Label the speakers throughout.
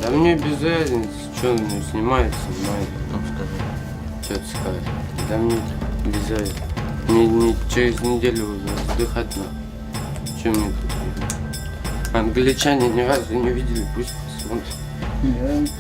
Speaker 1: Да мне без разницы, что он снимает.
Speaker 2: Ну, скажи.
Speaker 1: Что ты скажешь? Да мне без разницы. Мне через неделю уже вздыхать надо. Что мне тут? Англичане ни разу не видели, пусть посмотрят.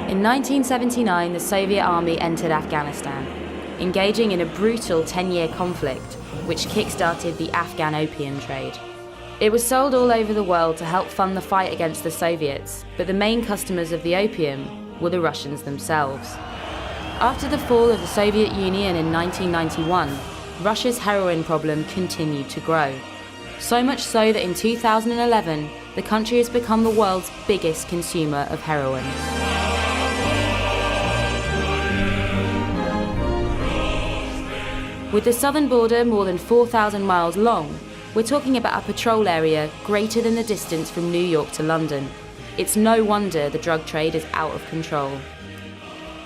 Speaker 3: In 1979, the Soviet army entered Afghanistan, engaging in a brutal 10-year conflict which kick-started the Afghan opium trade. It was sold all over the world to help fund the fight against the Soviets, but the main customers of the opium were the Russians themselves. After the fall of the Soviet Union in 1991, Russia's heroin problem continued to grow. So much so that in 2011, the country has become the world's biggest consumer of heroin. With the southern border more than 4,000 miles long, we're talking about a patrol area greater than the distance from New York to London. It's no wonder the drug trade is out of control.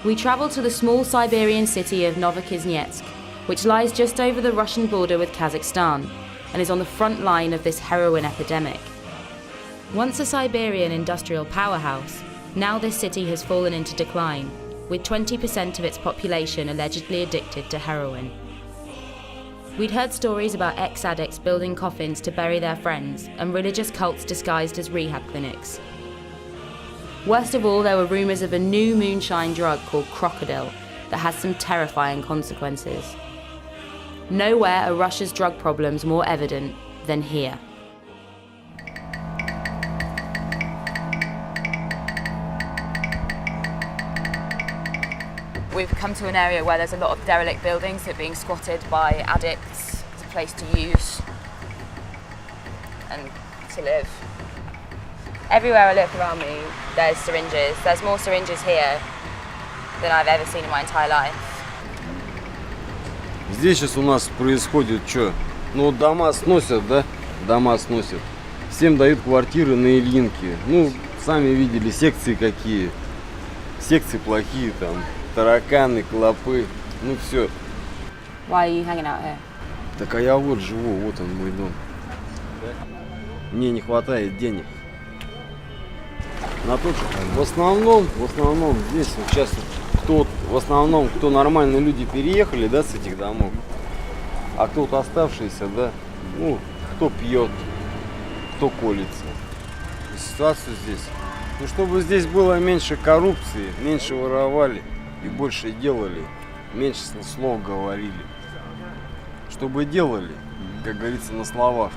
Speaker 3: We travel to the small Siberian city of Novokuznetsk, which lies just over the Russian border with Kazakhstan, and is on the front line of this heroin epidemic. Once a Siberian industrial powerhouse, now this city has fallen into decline, with 20% of its population allegedly addicted to heroin. We'd heard stories about ex-addicts building coffins to bury their friends and religious cults disguised as rehab clinics. Worst of all, there were rumours of a new moonshine drug called Krokodil that has some terrifying consequences. Nowhere are Russia's drug problems more evident than here. We've come to an area where there's a lot of derelict buildings that are being squatted by addicts. It's a place to use and to live. Everywhere I look around me, there's syringes. There's more syringes here than I've ever seen in my entire life.
Speaker 4: Здесь сейчас у нас происходит что? Ну, дома сносят, да? Дома сносят. Всем дают квартиры на Ильинке. Ну, сами видели, секции какие. Секции плохие там. Тараканы, клопы, ну все.
Speaker 3: Why are you hanging out here?
Speaker 4: Так а я вот живу, вот он мой дом. Мне не хватает денег. На то, что в основном здесь вот сейчас в основном, кто нормальные люди переехали, да, с этих домов, а кто-то оставшийся, да, ну, кто пьет, кто колется. Ситуацию здесь, ну, чтобы здесь было меньше коррупции, меньше воровали и больше делали, меньше слов говорили. Чтобы делали, как говорится, на словах.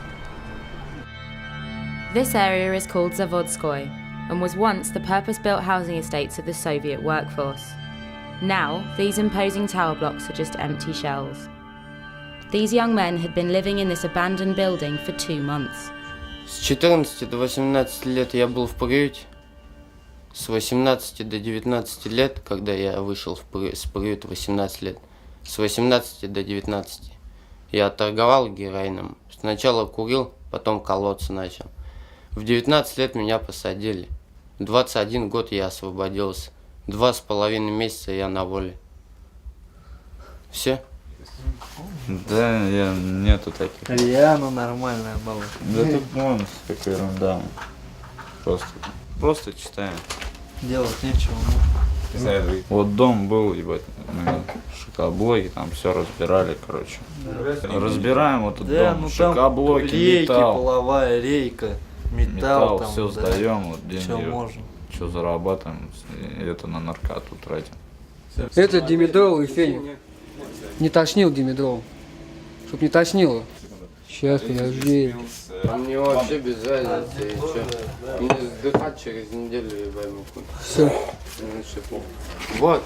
Speaker 3: This area is called Zavodskoy and was once the purpose-built housing estates of the Soviet workforce. Now, these imposing tower blocks are just empty shells. These young men had been living in this abandoned building for 2 months.
Speaker 1: С 14 до 18 лет я был в приюте. С 18 до 19 лет, когда я вышел с приюта 18 лет, с 18 до 19 я торговал героином. Сначала курил, потом колоться начал. В 19 лет меня посадили. В 21 год я освободился. 2,5 месяца я на воле. Все?
Speaker 2: Да, нету таких.
Speaker 5: Рьяно нормальная была.
Speaker 2: Да тут вон, какая ерунда. Просто читаем.
Speaker 5: Делать нечего.
Speaker 2: Вот дом был, ебать, мы шокоблоки, там все разбирали, короче. Разбираем вот этот
Speaker 5: Да,
Speaker 2: дом,
Speaker 5: ну там
Speaker 2: шокоблоки,
Speaker 5: рейки,
Speaker 2: металл.
Speaker 5: половая рейка, металл там,
Speaker 2: все
Speaker 5: да,
Speaker 2: сдаем, вот
Speaker 5: что
Speaker 2: деньги,
Speaker 5: можно.
Speaker 2: что зарабатываем, и это на наркоту тратим.
Speaker 6: Это димедрол и феник. Не тошнил димедрол. Чтоб не тошнило. Сейчас я верю.
Speaker 1: А мне вообще без разницы. И чё? Мне сдыхать через неделю, ебать, могу.
Speaker 6: Все.
Speaker 1: Вот.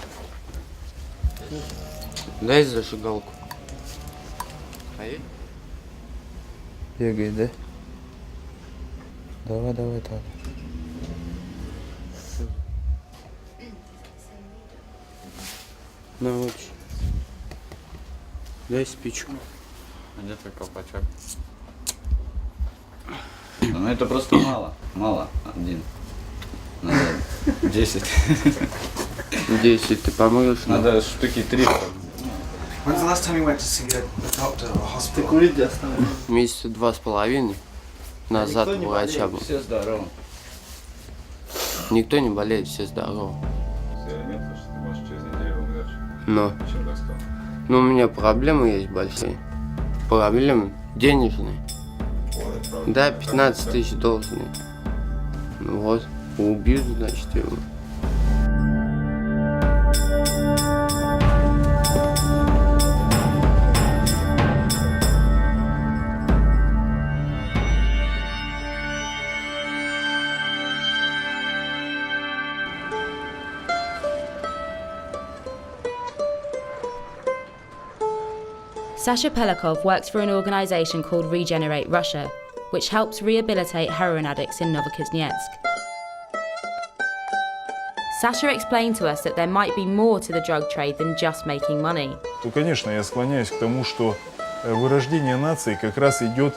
Speaker 1: Дай зажигалку.
Speaker 5: Бегай, да? Давай, так.
Speaker 1: Научи. Дай спичку.
Speaker 2: Где твой колпачок? Ну это просто мало. Мало. Один. Надо 10.
Speaker 1: 10 ты помрешь?
Speaker 2: Надо штуки 3.
Speaker 7: When's the last time you went to see a doctor or a
Speaker 5: Ты
Speaker 7: hospital?
Speaker 5: курить оставил?
Speaker 1: Месяца 2,5 назад у врача был.
Speaker 2: Все здоровы.
Speaker 1: Никто не болеет, все здоровы. Но. Ну, у меня проблемы есть большие. Проблемы денежные. Да, 15 тысяч должны. Ну вот, убьют, значит, его.
Speaker 3: Sasha Pelikov works for an organisation called Regenerate Russia, which helps rehabilitate heroin addicts in Novokuznetsk. Sasha explained to us that there might be more to the drug trade than just making money.
Speaker 8: То, конечно, я склоняюсь к тому, что вырождение нации как раз идет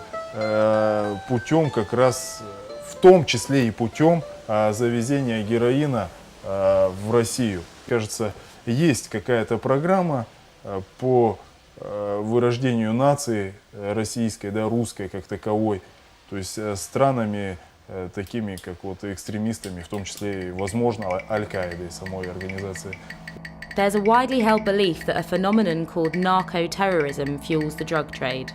Speaker 8: путем, как раз в том числе и путем завезения героина в Россию. Кажется, есть какая-то программа по вырождению нации российской, да, русской как таковой, то есть странами такими, как вот экстремистами, в том числе и, возможно, Аль-Каидой, самой организации.
Speaker 3: There's a widely held belief that a phenomenon called narco-terrorism fuels the drug trade.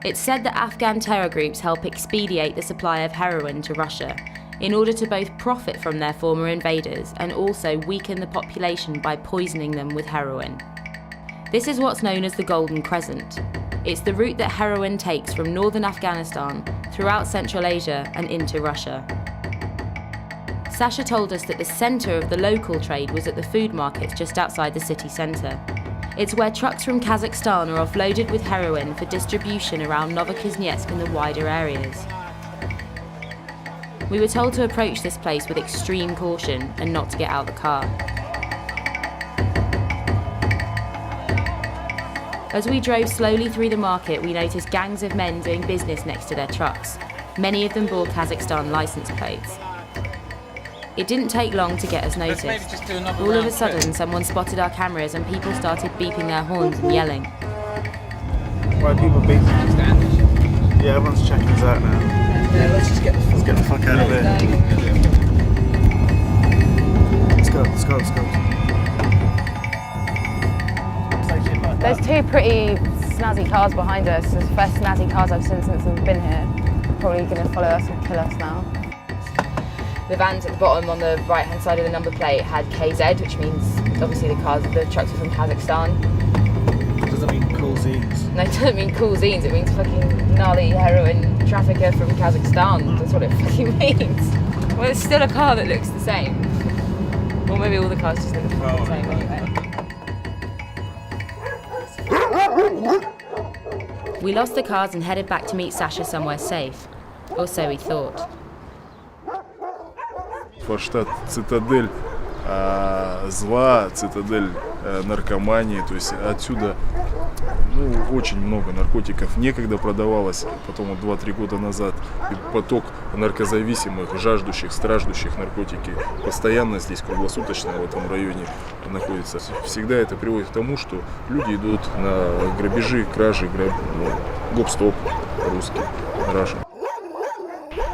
Speaker 3: It's said that Afghan terror groups help expedite the supply of heroin to Russia in order to both profit from their former invaders and also weaken the population by poisoning them with heroin. This is what's known as the Golden Crescent. It's the route that heroin takes from northern Afghanistan, throughout Central Asia and into Russia. Sasha told us that the centre of the local trade was at the food markets just outside the city centre. It's where trucks from Kazakhstan are offloaded with heroin for distribution around Novokuznetsk and the wider areas. We were told to approach this place with extreme caution and not to get out of the car. As we drove slowly through the market, we noticed gangs of men doing business next to their trucks. Many of them bore Kazakhstan licence plates. It didn't take long to get us noticed. All of a sudden, someone spotted our cameras and people started beeping their horns and yelling.
Speaker 7: Why are people beating standish? Yeah, everyone's checking us out now. Yeah, let's get the fuck out of here. Let's go.
Speaker 9: There's two pretty snazzy cars behind us. It's the first snazzy cars I've seen since we've been here. Probably going to follow us and kill us now. The vans at the bottom on the right-hand side of the number plate had KZ, which means obviously the trucks are from Kazakhstan.
Speaker 7: Does that mean cool zines?
Speaker 9: No, it doesn't mean cool zines. It means fucking gnarly heroin trafficker from Kazakhstan. That's what it fucking means. Well, it's still a car that looks the same. Or maybe all the cars just look the same anyway.
Speaker 3: We lost the cars and headed back to meet Sasha somewhere safe. Or so we thought.
Speaker 8: Форштадт — цитадель зла, цитадель наркомании, то есть отсюда очень много наркотиков некогда продавалось, потом вот 2-3 года назад и поток наркозависимых, жаждущих, страждущих наркотики постоянно здесь круглосуточно в этом районе находится. Всегда это приводит к тому, что люди идут на грабежи, кражи, гоп-стоп русский, Russian.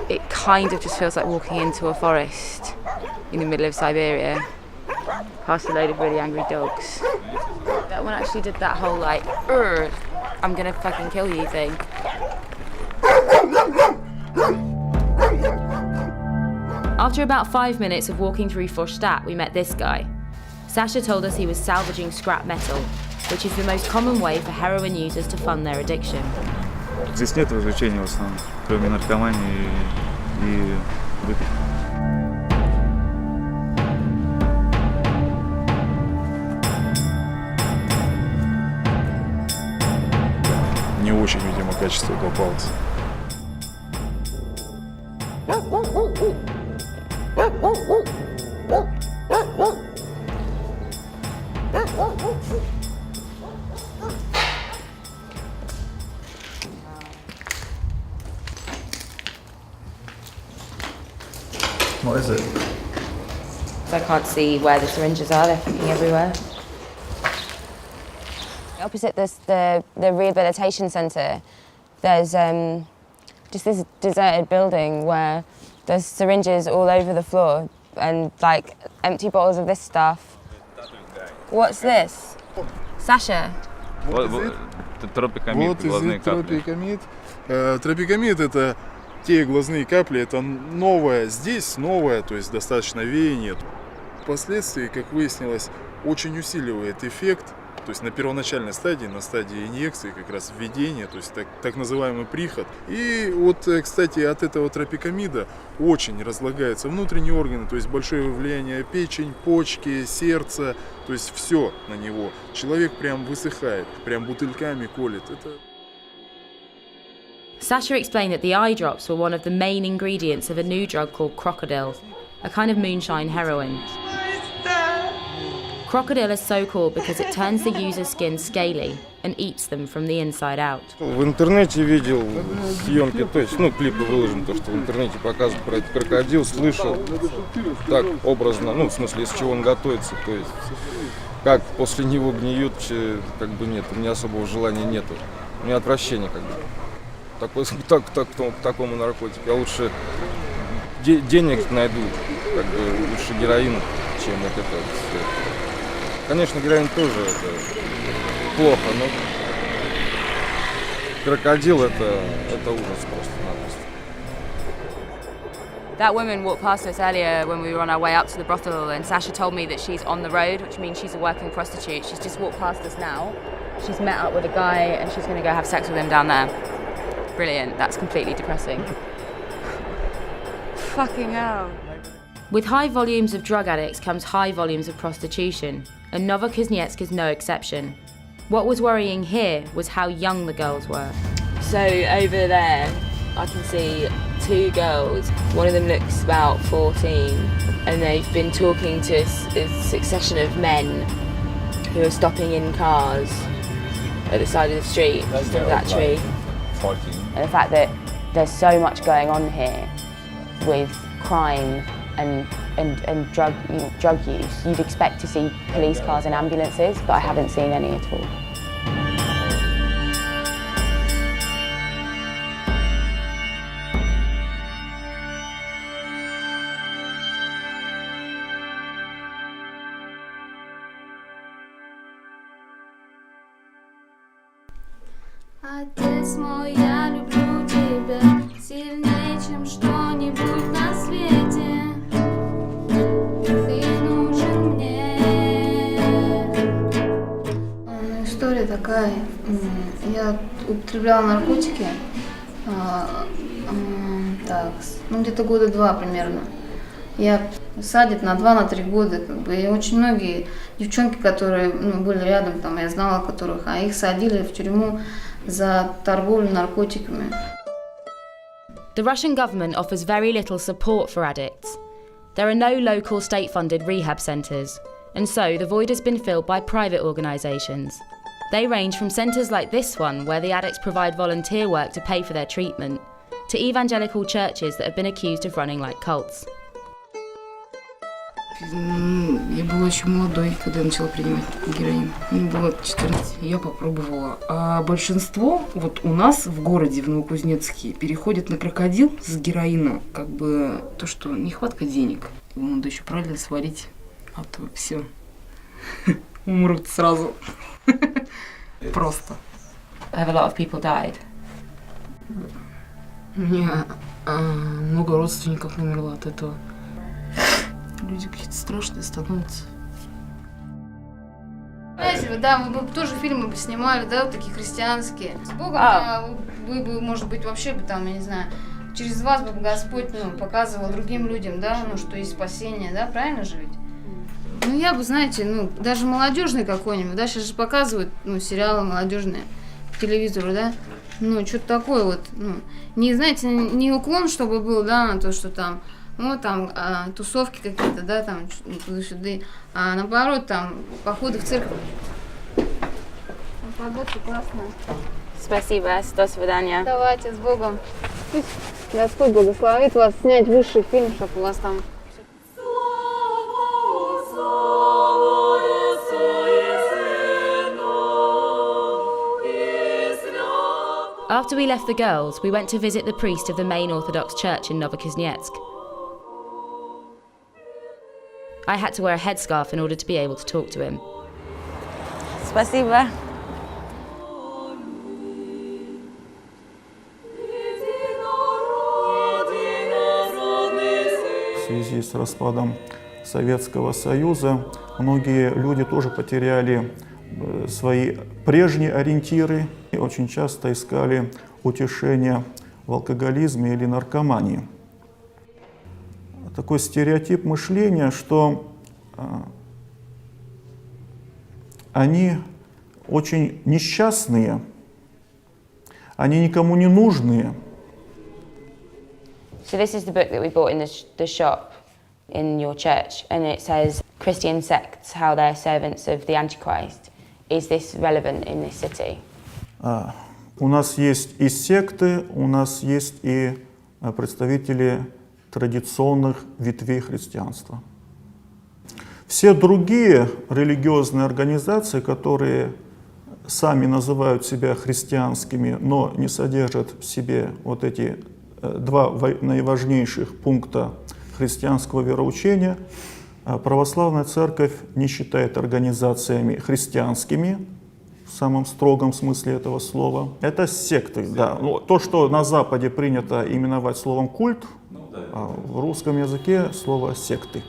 Speaker 9: It kind of just feels like walking into a forest in the middle of Siberia, past a load of really angry dogs. That one actually did that whole like, I'm gonna fucking kill you thing.
Speaker 3: After about 5 minutes of walking through Forstadt, we met this guy. Sasha told us he was salvaging scrap metal, which is the most common way for heroin users to fund their addiction.
Speaker 10: Здесь нет развлечений в основном, кроме наркомании и выпивки.
Speaker 8: Не очень, видимо, качество попалось.
Speaker 3: I can't see where the syringes are. They're fucking everywhere. Opposite the rehabilitation centre, there's just this deserted building where there's syringes all over the floor and like empty bottles of this stuff. What's this? Sasha?
Speaker 2: Тропикамид, глазные капли.
Speaker 8: Тропикамид. Тропикамид — это те глазные капли, это новое здесь, новое, то есть достаточно веяние. Впоследствии, как выяснилось, очень усиливает эффект, то есть на первоначальной стадии, на стадии инъекции, как раз введения, то есть так называемый приход. И вот, кстати, от этого тропикамида очень разлагаются внутренние органы, то есть большое влияние печень, почки, сердце, то есть все на него. Человек прям высыхает, прям бутыльками колет.
Speaker 3: Sasha explained that the eye drops were one of the main ingredients of a new drug called Krokodil, a kind of moonshine heroin. Krokodil is so called because it turns the user's skin scaly and eats them from the inside out.
Speaker 4: В интернете видел съемки, то есть, клипы выложены, то, что в интернете показывают про этот крокодил, слышал так образно, в смысле, из чего он готовится, то есть, как после него гниют, как бы нет, у меня особого желания нету, у меня отвращение, как бы, к такому наркотику, я лучше денег найду, как бы, лучше героин, чем вот это все. Конечно, героин тоже это плохо, но крокодил это ужас просто-напросто.
Speaker 3: That woman walked past us earlier when we were on our way up to the brothel, and Sasha told me that she's on the road, which means she's a working prostitute. She's just walked past us now. She's met up with a guy and she's going to go have sex with him down there. Brilliant. That's completely depressing. Fucking hell. With high volumes of drug addicts comes high volumes of prostitution, and Novokuznetsk is no exception. What was worrying here was how young the girls were. So over there, I can see two girls. One of them looks about 14, and they've been talking to a succession of men who are stopping in cars at the side of the street, next to that tree.
Speaker 2: 14.
Speaker 3: And the fact that there's so much going on here with crime and drug use, you'd expect to see police cars and ambulances, but I haven't seen any at all.
Speaker 11: Отец мой, я люблю тебя сильнее, чем что-нибудь на свете. Ты нужен мне. История такая. Я употребляла наркотики. Где-то года 2 примерно. Я садят на 2-3 года, как бы, и очень многие девчонки, которые были рядом, там, я знала которых, а их садили в тюрьму за торговлю наркотиками.
Speaker 3: The Russian government offers very little support for addicts. There are no local state-funded rehab centres, and so the void has been filled by private organisations. They range from centres like this one, where the addicts provide volunteer work to pay for their treatment, to evangelical churches that have been accused of running like cults.
Speaker 12: Я была еще молодой, когда я начала принимать героин. Мне было 14, я попробовала. А большинство вот у нас в городе, в Новокузнецке, переходят на крокодил с героина. Как бы то, что нехватка денег. Его надо еще правильно сварить, а то все. Умрут сразу. Просто.
Speaker 3: Have a lot of people died?
Speaker 12: У меня много родственников умерло от этого. Люди какие-то страшные становятся.
Speaker 11: Знаете, вы бы тоже фильмы бы снимали, да, вот такие христианские. С Богом, вы бы, может быть, вообще бы там, я не знаю, через вас бы Господь, показывал другим людям, да, что есть спасение, да, правильно же ведь? Я бы, знаете, даже молодежный какой-нибудь, да, сейчас же показывают, сериалы молодежные по телевизору, да, что-то такое вот, не, знаете, не уклон, чтобы был, да, на то, что там, тусовки какие-то, да, там, туда-сюда, а наоборот, там, походы в церковь. Погодка классная.
Speaker 3: Спасибо, до свидания.
Speaker 11: Давайте, с Богом. Господь благословит вас снять высший фильм, чтобы у вас там...
Speaker 3: After we left the girls, we went to visit the priest of the main Orthodox church in Novokuznetsk. I had to wear a headscarf in order to be able to talk to him.
Speaker 9: Спасибо.
Speaker 13: В связи с распадом Советского Союза многие люди тоже потеряли свои прежние ориентиры и очень часто искали утешения в алкоголизме или наркомании. Такой стереотип мышления, что они очень несчастные, они никому не нужные.
Speaker 3: So this is the book that we bought in the shop in your church, and it says Christian sects, how they're servants of the Antichrist. Is this relevant in this city?
Speaker 13: У нас есть и секты, у нас есть и представители традиционных ветвей христианства. Все другие религиозные организации, которые сами называют себя христианскими, но не содержат в себе вот эти два наиважнейших пункта христианского вероучения, православная церковь не считает организациями христианскими, в самом строгом смысле этого слова. Это секты, да. Ну, то, что на Западе принято именовать словом культ, а в русском языке слово секты.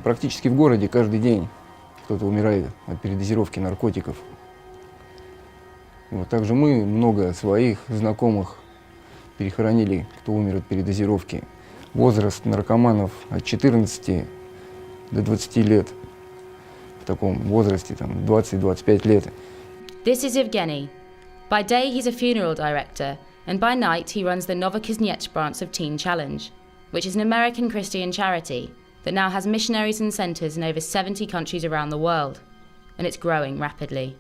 Speaker 6: Практически в городе каждый день кто-то умирает от передозировки наркотиков. Вот также мы много своих знакомых перехоронили, кто умер от передозировки. Возраст наркоманов от 14 до 20 лет. В таком возрасте, там, 20-25 лет.
Speaker 3: This is Evgeny. By day, he's a funeral director, and by night, he runs the Novokuznetsk branch of Teen Challenge, which is an American Christian charity that now has missionaries and centres in over 70 countries around the world, and it's growing rapidly.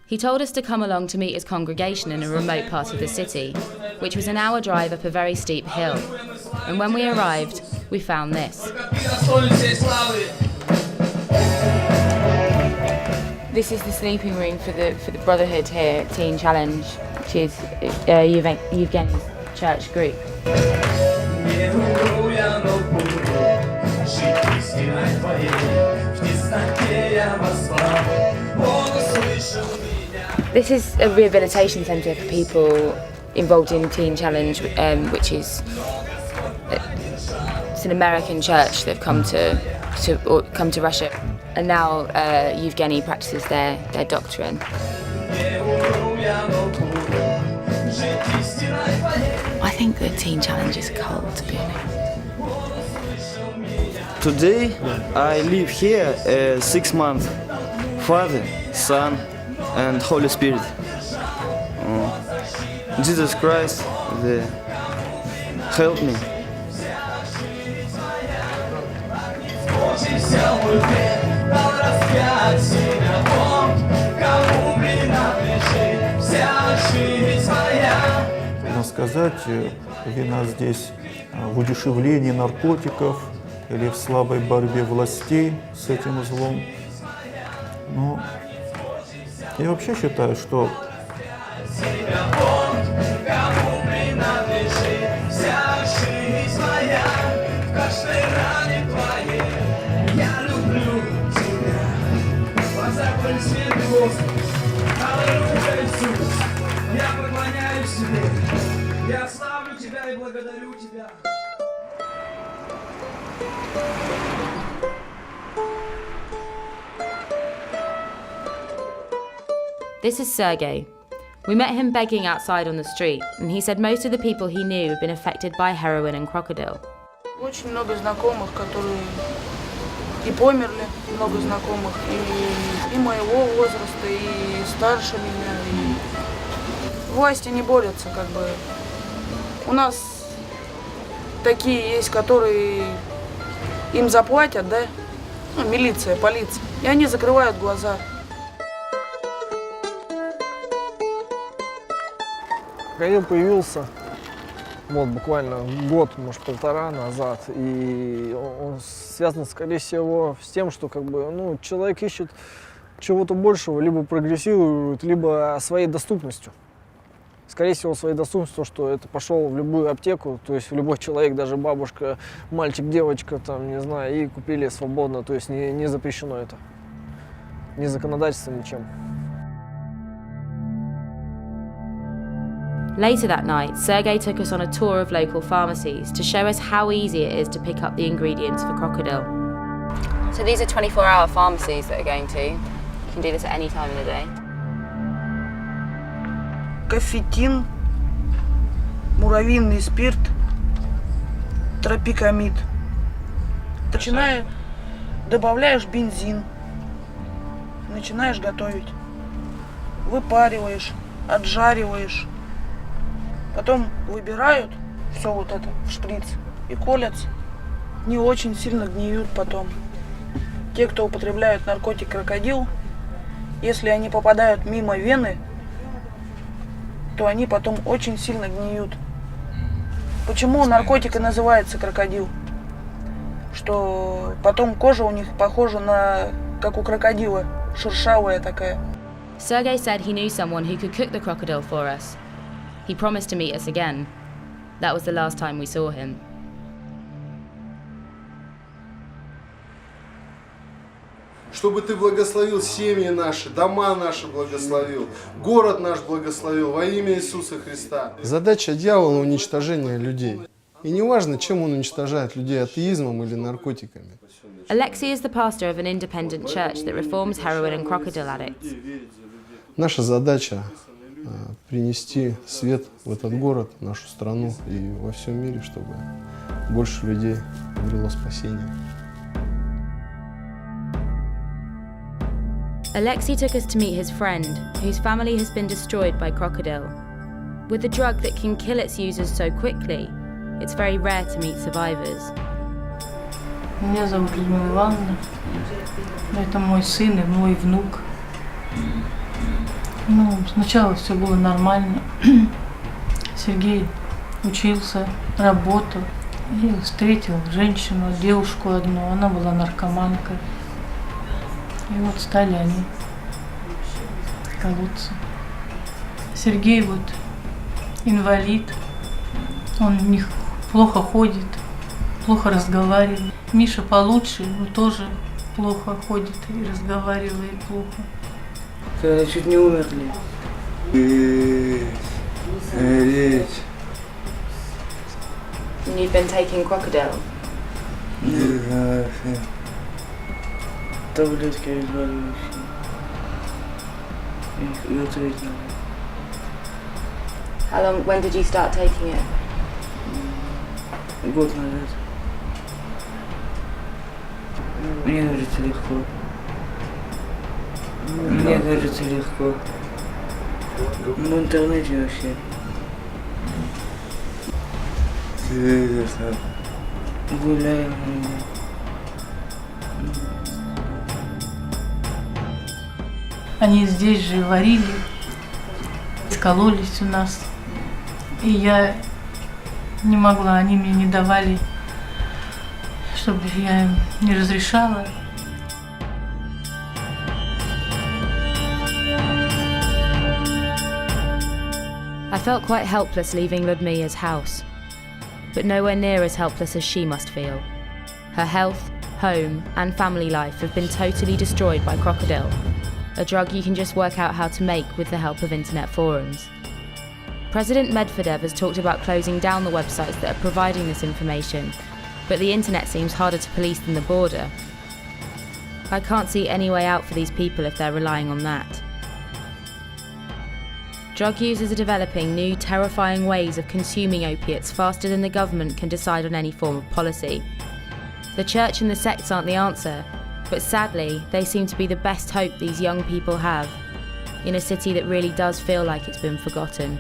Speaker 3: He told us to come along to meet his congregation in a remote part of the city, which was an hour drive up a very steep hill. And when we arrived, we found this. This is the sleeping room for the Brotherhood here, Teen Challenge, which is Evgeny's church group. This is a rehabilitation centre for people involved in Teen Challenge, which is it's an American church that have come to Russia, and now Evgeny practices their doctrine. I think the Teen Challenge is a cult, to be honest.
Speaker 14: Today I live here 6 months. Father, Son, and Holy Spirit. Jesus Christ, help me.
Speaker 13: Можно сказать, вина здесь в удешевлении наркотиков или в слабой борьбе властей с этим злом. Но я вообще считаю, что
Speaker 15: я славлю тебя и благодарю тебя.
Speaker 3: This is Sergey. We met him begging outside on the street, and he said most of the people he knew had been affected by heroin and Krokodil.
Speaker 12: Очень много знакомых, которые и померли, много знакомых, и моего возраста, и старше меня, и власти не борются, как бы. У нас такие есть, которые им заплатят, да, ну, милиция, полиция, и они закрывают глаза.
Speaker 16: Крокодил появился вот буквально год, может, полтора назад. И он связан, скорее всего, с тем, что как бы, ну, человек ищет чего-то большего, либо прогрессирует, либо своей доступностью. Скорее всего, своей доступностью, что это пошел в любую аптеку, то есть любой человек, даже бабушка, мальчик, девочка, там, не знаю, и купили свободно, то есть не запрещено это. Ни законодательством, ничем.
Speaker 3: Later that night, Sergey took us on a tour of local pharmacies to show us how easy it is to pick up the ingredients for Krokodil. So these are 24-hour pharmacies that are going to. You can do this at any time of the day.
Speaker 17: Кофетин, муравьиный спирт, тропикамид. Начинаешь, добавляешь бензин, начинаешь готовить, выпариваешь, отжариваешь. Потом выбирают все вот это в шприц и колятся. Не очень сильно гниют потом. Те, кто употребляют наркотик крокодил, если они попадают мимо вены, то они потом очень сильно гниют. Почему наркотик и называется крокодил? Что потом кожа у них похожа на, как у крокодила, шершавая такая.
Speaker 3: Sergey said he knew someone who could cook the crocodile for us. He promised to meet us again. That was the last time we saw him.
Speaker 18: Чтобы ты благословил семьи наши, дома наши благословил, город наш благословил во имя Иисуса Христа. Задача дьявола – уничтожение людей. И не важно, чем он уничтожает людей, атеизмом или наркотиками.
Speaker 3: Alexei is the pastor of an independent church that reforms heroin and crocodile addicts.
Speaker 18: Наша задача принести свет в этот город, в нашу страну и во всем мире, чтобы больше людей обрело спасение.
Speaker 3: Alexei took us to meet his friend, whose family has been destroyed by Krokodil. With a drug that can kill its users so quickly, it's very rare to meet survivors.
Speaker 19: Меня зовут Людмила Ивановна. Это мой сын и мой внук. Ну, сначала все было нормально. Сергей учился, работал. И встретил женщину, девушку одну. Она была наркоманкой. И вот стали они колоться. Сергей вот инвалид. Он плохо ходит, плохо разговаривает. Миша получше, но тоже плохо ходит и разговаривает плохо.
Speaker 17: Когда чуть не умерли.
Speaker 3: And you've been taking Krokodil?
Speaker 17: Таблетки обезболивающие. И утреть надо.
Speaker 3: When did you start taking it?
Speaker 17: Год назад. Мне кажется легко. Мне кажется легко. В интернете вообще. Гуляем.
Speaker 19: Они здесь же варили, скололись у нас. И я не могла, они мне не давали, чтобы я им не разрешала.
Speaker 3: I felt quite helpless leaving Ludmila's house, but nowhere near as helpless as she must feel. Her health, home, and family life have been totally destroyed by Krokodil, a drug you can just work out how to make with the help of internet forums. President Medvedev has talked about closing down the websites that are providing this information, but the internet seems harder to police than the border. I can't see any way out for these people if they're relying on that. Drug users are developing new, terrifying ways of consuming opiates faster than the government can decide on any form of policy. The church and the sects aren't the answer, but sadly, they seem to be the best hope these young people have in a city that really does feel like it's been forgotten.